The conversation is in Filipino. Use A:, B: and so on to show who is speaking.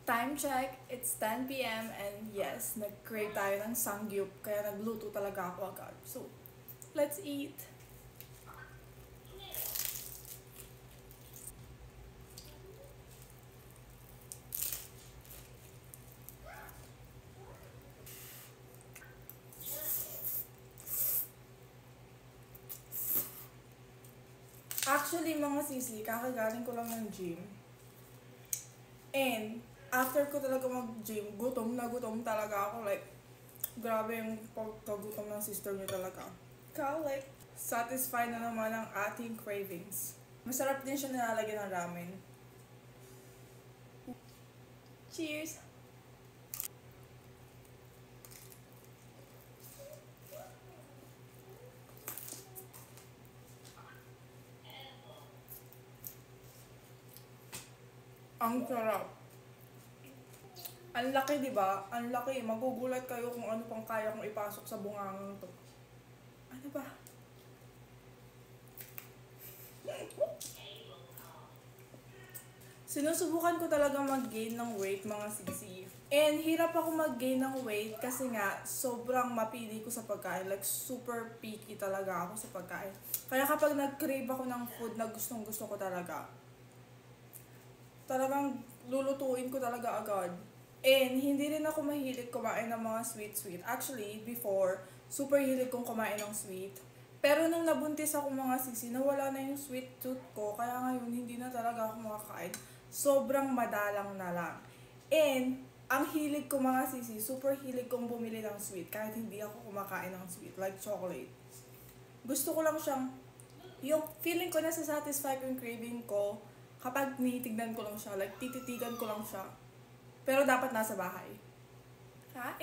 A: Time check, it's 10 p.m. and yes, nag-crave tayo ng sangyup kaya nagluto talaga ako agad. So, let's eat! Actually, mga sisi, kakagaling ko lang ng gym. And, after ko talaga mag-gym, gutom na gutom talaga ako. Like, grabe yung pagkagutom ng sister niyo talaga. Ikaw, like, satisfied na naman ang ating cravings. Masarap din siya nilalagyan ng ramen. Cheers! Ang sarap. Ang laki, di ba? Ang laki. Magugulat kayo kung ano pang kaya kong ipasok sa bungangang to. Ano ba? Sinusubukan ko talaga mag-gain ng weight, mga sisi. And hirap ako mag-gain ng weight kasi nga sobrang mapili ko sa pagkain. Like super picky talaga ako sa pagkain. Kaya kapag nag-crave ako ng food na gustong gusto ko talaga, talagang lulutuin ko talaga agad. And hindi rin ako mahilig kumain ng mga sweet-sweet. Actually, before, super hilig kong kumain ng sweet. Pero nung nabuntis ako mga sisi, nawala na yung sweet tooth ko. Kaya ngayon, hindi na talaga ako makakain. Sobrang madalang na lang. And, ang hilig ko mga sisi, super hilig kong bumili ng sweet. Kahit hindi ako kumakain ng sweet, like chocolate. Gusto ko lang siyang, yung feeling ko na satisfy ko yung craving ko kapag tinitignan ko lang siya. Like, tititigan ko lang siya. Pero dapat nasa bahay. Kain!